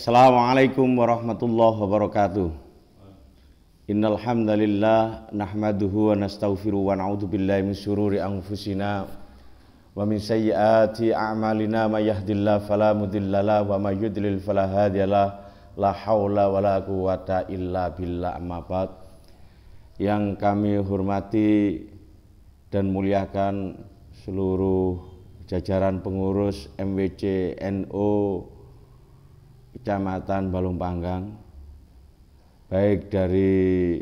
Assalamualaikum warahmatullahi wabarakatuh. Innal hamdalillah nahmaduhu wa nastaghfiruhu wa na'udzu billahi min syururi anfusina wa min sayyiati a'malina may yahdihillahu fala mudhillalah wa may yudlil fala hadiyalah. La haula wala quwata illa billah. Amma ba'd. Yang kami hormati dan muliakan seluruh jajaran pengurus MWC NU Kecamatan Balung Panggang, baik dari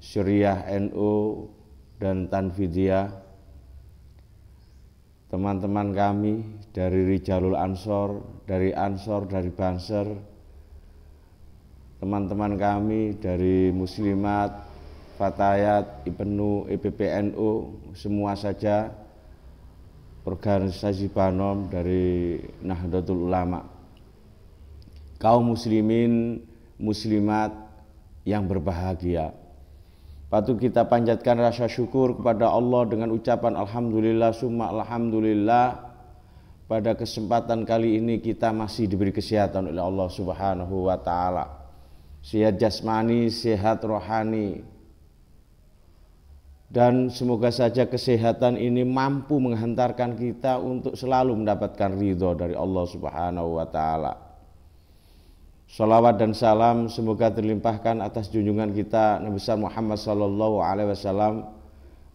Syuriah NU dan Tanfidiyah, teman-teman kami dari Rijalul Ansor, dari Ansor, dari Banser, teman-teman kami dari Muslimat, Fatayat, IPNU, IPPNU, semua saja, organisasi Banom dari Nahdlatul Ulama, kaum muslimin, muslimat yang berbahagia. Patut kita panjatkan rasa syukur kepada Allah dengan ucapan alhamdulillah summa alhamdulillah. Pada kesempatan kali ini kita masih diberi kesehatan oleh Allah Subhanahu wa taala. Sehat jasmani, sehat rohani. Dan semoga saja kesehatan ini mampu menghantarkan kita untuk selalu mendapatkan ridho dari Allah Subhanahu wa taala. Salawat dan salam semoga terlimpahkan atas junjungan kita Nabi besar Muhammad sallallahu alaihi wasallam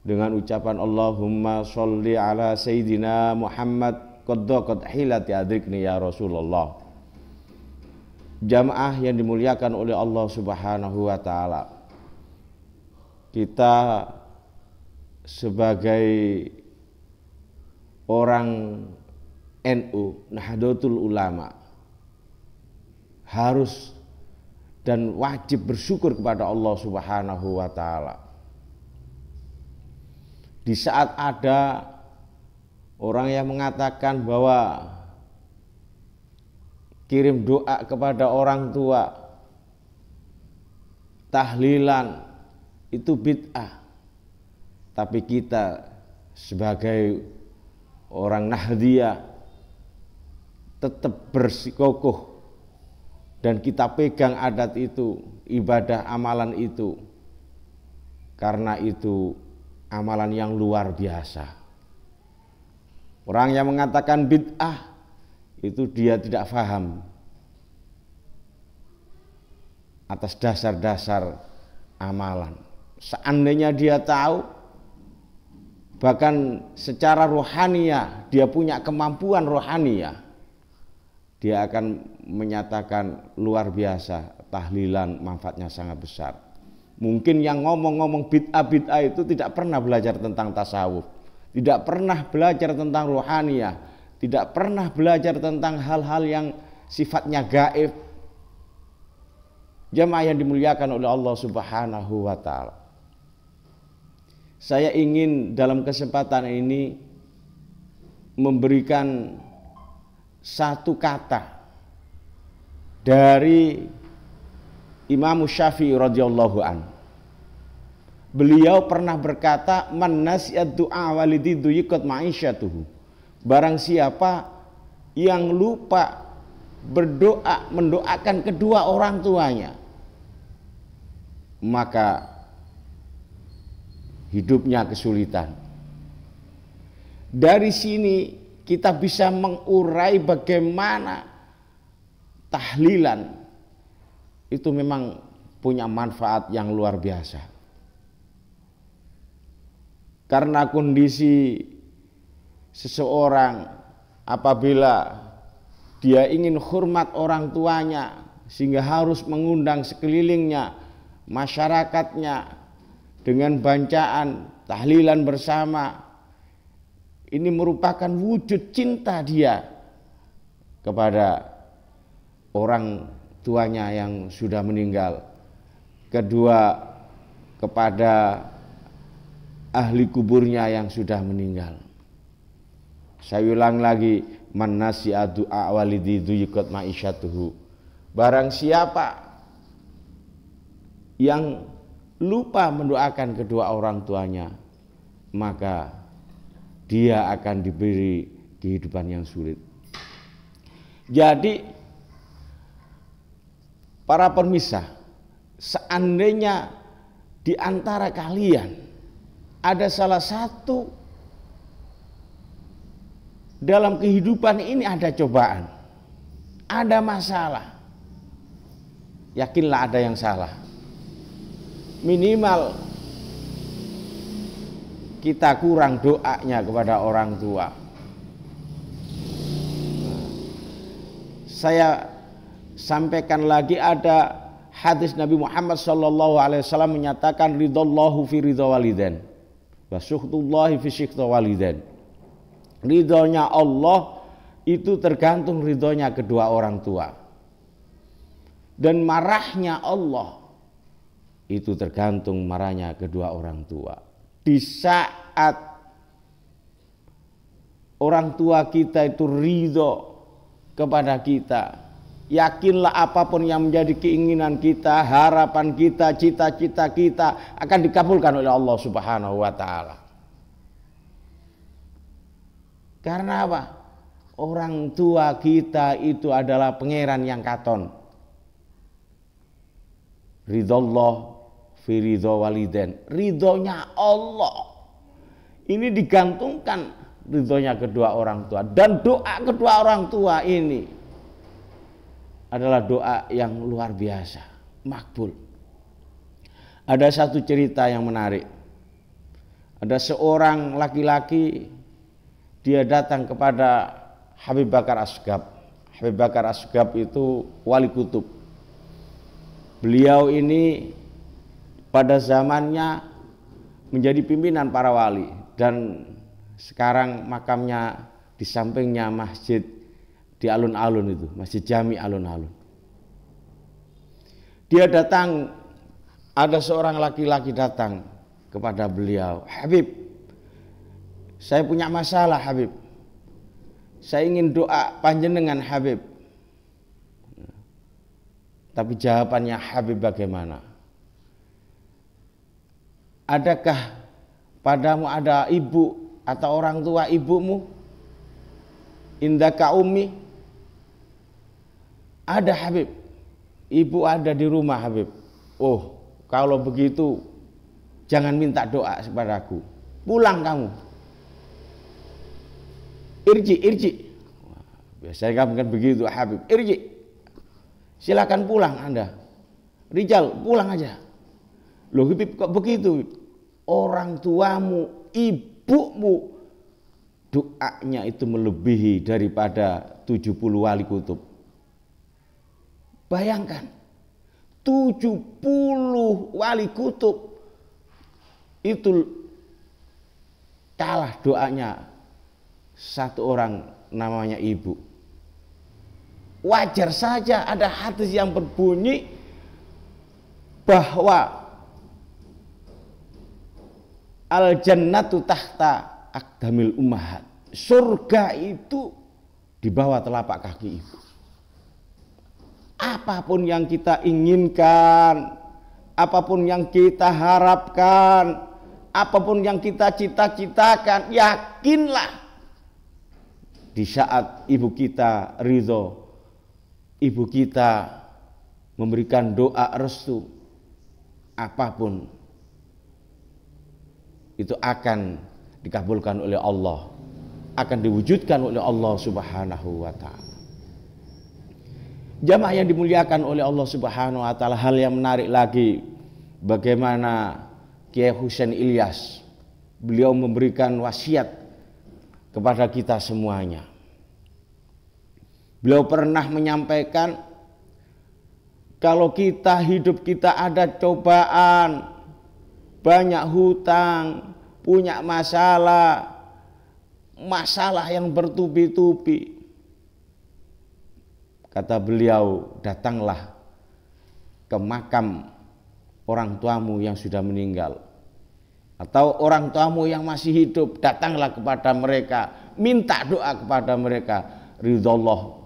dengan ucapan Allahumma sholli ala sayyidina Muhammad qad hilati adrikni ya Rasulullah. Jamaah yang dimuliakan oleh Allah Subhanahu wa taala. Kita sebagai orang NU Nahdlatul Ulama harus dan wajib bersyukur kepada Allah Subhanahu wa taala. Di saat ada orang yang mengatakan bahwa kirim doa kepada orang tua, tahlilan itu bid'ah. Tapi kita sebagai orang Nahdliyah tetap bersikukuh dan kita pegang adat itu, ibadah amalan itu, karena itu amalan yang luar biasa. Orang yang mengatakan bid'ah itu dia tidak paham atas dasar-dasar amalan. Seandainya dia tahu, bahkan secara rohaniah dia punya kemampuan rohaniah, dia akan menyatakan luar biasa, tahlilan manfaatnya sangat besar. Mungkin yang ngomong-ngomong bid'ah itu tidak pernah belajar tentang tasawuf, tidak pernah belajar tentang rohaniah, tidak pernah belajar tentang hal-hal yang sifatnya gaib. Jamaah yang dimuliakan oleh Allah Subhanahu wa taala. Saya ingin dalam kesempatan ini memberikan satu kata dari Imam Syafi'i radhiyallahu an. Beliau pernah berkata, "Man nasi'ad du'a walididu yiqat ma'isyatuhu." Barang siapa yang lupa berdoa, mendoakan kedua orang tuanya, maka hidupnya kesulitan. Dari sini kita bisa mengurai bagaimana tahlilan itu memang punya manfaat yang luar biasa. Karena kondisi seseorang apabila dia ingin hormat orang tuanya sehingga harus mengundang sekelilingnya, masyarakatnya dengan bacaan tahlilan bersama, ini merupakan wujud cinta dia kepada orang tuanya yang sudah meninggal. Kedua, kepada ahli kuburnya yang sudah meninggal. Saya ulang lagi, man nasi'a du'a walididu yiqat ma'isyatuhu. Barang siapa yang lupa mendoakan kedua orang tuanya, maka dia akan diberi kehidupan yang sulit. Jadi para pemirsa, seandainya di antara kalian ada salah satu dalam kehidupan ini ada cobaan, ada masalah, yakinlah ada yang salah. Minimal kita kurang doanya kepada orang tua. Saya sampaikan lagi, ada hadis Nabi Muhammad SAW menyatakan ridallahu fi ridha walidain wa sukhtullahi fi sukhti walidain. Ridhonya Allah itu tergantung ridhonya kedua orang tua, dan marahnya Allah itu tergantung marahnya kedua orang tua. Di saat orang tua kita itu ridho kepada kita, yakinlah apapun yang menjadi keinginan kita, harapan kita, cita-cita kita akan dikabulkan oleh Allah Subhanahu wa taala. Karena apa? Orang tua kita itu adalah pangeran yang katon. Ridallah fi ridha walidain. Ridhonya Allah ini digantungkan ridhonya kedua orang tua, dan doa kedua orang tua ini adalah doa yang luar biasa, makbul. Ada satu cerita yang menarik. Ada seorang laki-laki, dia datang kepada Habib Bakar Asgab. Habib Bakar Asgab itu wali kutub. Beliau ini pada zamannya menjadi pimpinan para wali, dan sekarang makamnya di sampingnya masjid di alun-alun itu, Masjid Jami alun-alun. Dia datang, ada seorang laki-laki datang kepada beliau, Habib, saya punya masalah Habib, saya ingin doa panjenengan Habib. Tapi jawabannya, Habib bagaimana? Adakah padamu ada ibu atau orang tua ibumu? Indaka ummi? Ada Habib, ibu ada di rumah Habib. Oh, kalau begitu jangan minta doa kepadaku, pulang kamu. Irji. Biasanya kamu kan begitu Habib, irji. Silakan pulang Anda. Rijal, pulang aja. Loh Habib kok begitu? Orang tuamu, ibumu, doanya itu melebihi daripada 70 wali kutub. Bayangkan, 70 wali kutub itu kalah doanya satu orang namanya ibu. Wajar saja ada hadis yang berbunyi bahwa al-jannatu tahta aqdamil ummahat. Surga itu di bawah telapak kaki ibu. Apapun yang kita inginkan, apapun yang kita harapkan, apapun yang kita cita-citakan, yakinlah di saat ibu kita ridho, ibu kita memberikan doa restu, apapun itu akan dikabulkan oleh Allah, akan diwujudkan oleh Allah Subhanahu wa taala. Jamaah yang dimuliakan oleh Allah Subhanahu wa taala, hal yang menarik lagi bagaimana Kiai Husain Ilyas, beliau memberikan wasiat kepada kita semuanya. Beliau pernah menyampaikan, kalau kita hidup kita ada cobaan, banyak hutang, punya masalah yang bertubi-tubi, kata beliau, datanglah ke makam orang tuamu yang sudah meninggal, atau orang tuamu yang masih hidup, datanglah kepada mereka, minta doa kepada mereka. Ridallah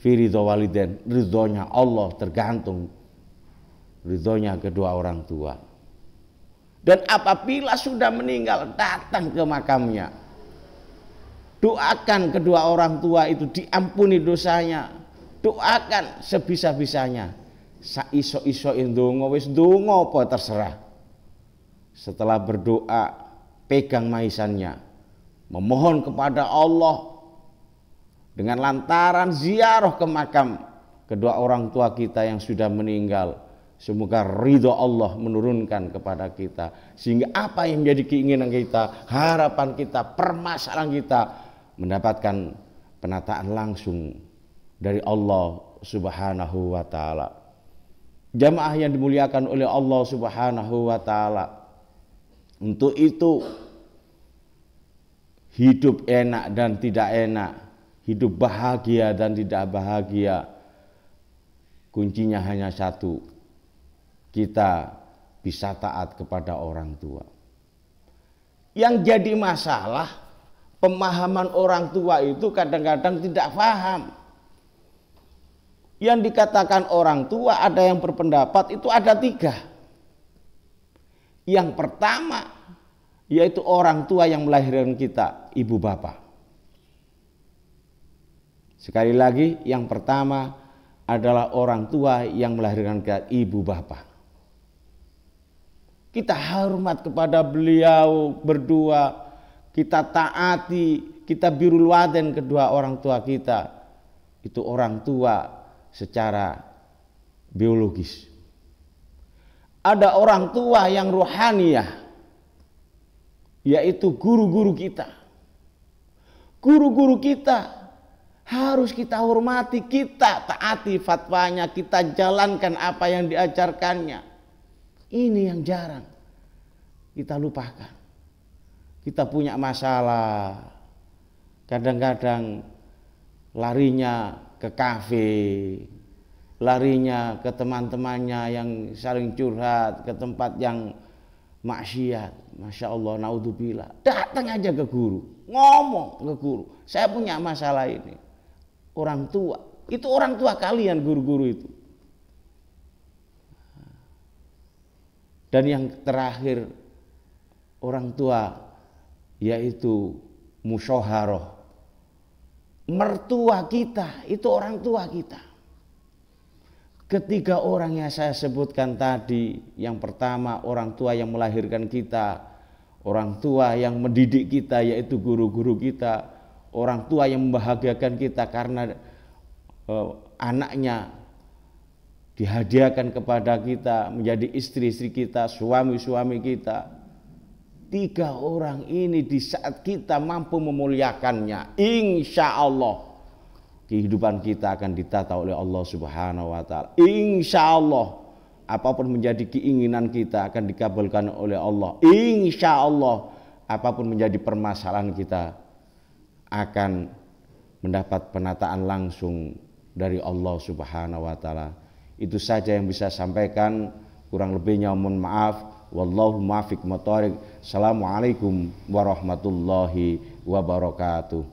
fi ridha walidain, ridhonya Allah tergantung ridhonya kedua orang tua. Dan apabila sudah meninggal, datang ke makamnya, doakan kedua orang tua itu diampuni dosanya, doakan sebisa-bisanya. Saiso-iso ndonga wis ndonga apa terserah. Setelah berdoa, pegang maisannya, memohon kepada Allah dengan lantaran ziarah ke makam kedua orang tua kita yang sudah meninggal. Semoga ridho Allah menurunkan kepada kita, sehingga apa yang menjadi keinginan kita, harapan kita, permasalahan kita mendapatkan penataan langsung dari Allah Subhanahu wa taala. Jamaah yang dimuliakan oleh Allah Subhanahu wa taala, untuk itu hidup enak dan tidak enak, hidup bahagia dan tidak bahagia, kuncinya hanya satu: kita bisa taat kepada orang tua. Yang jadi masalah, pemahaman orang tua itu kadang-kadang tidak paham. Yang dikatakan orang tua, ada yang berpendapat itu ada 3. Yang pertama yaitu orang tua yang melahirkan kita, ibu bapak. Sekali lagi, yang pertama adalah orang tua yang melahirkan kita, ibu bapak. Kita hormat kepada beliau berdua, kita taati, kita birrul walidain kedua orang tua kita. Itu orang tua secara biologis. Ada orang tua yang ruhaniyah, yaitu guru-guru kita. Guru-guru kita harus kita hormati, kita taati fatwanya, kita jalankan apa yang diajarkannya. Ini yang jarang kita lupakan. Kita punya masalah, kadang-kadang larinya ke kafe, larinya ke teman-temannya yang saling curhat, ke tempat yang maksiat. Masya Allah, naudzubillah. Datang aja ke guru, ngomong ke guru, saya punya masalah ini. Orang tua, itu orang tua kalian, guru-guru itu. Dan yang terakhir, orang tua yaitu musyawarah. Mertua kita itu orang tua kita. Ketiga orang yang saya sebutkan tadi, yang pertama orang tua yang melahirkan kita, orang tua yang mendidik kita yaitu guru-guru kita, orang tua yang membahagiakan kita karena anaknya dihadiahkan kepada kita menjadi istri-istri kita, suami-suami kita. 3 orang ini di saat kita mampu memuliakannya, insya Allah kehidupan kita akan ditata oleh Allah Subhanahu wa taala. Insya Allah apapun menjadi keinginan kita akan dikabulkan oleh Allah. Insya Allah apapun menjadi permasalahan kita akan mendapat penataan langsung dari Allah Subhanahu wa taala. Itu saja yang bisa sampaikan, kurang lebihnya mohon maaf. Wallahu muwaffiq muthoriq. Assalamualaikum warahmatullahi wabarakatuh.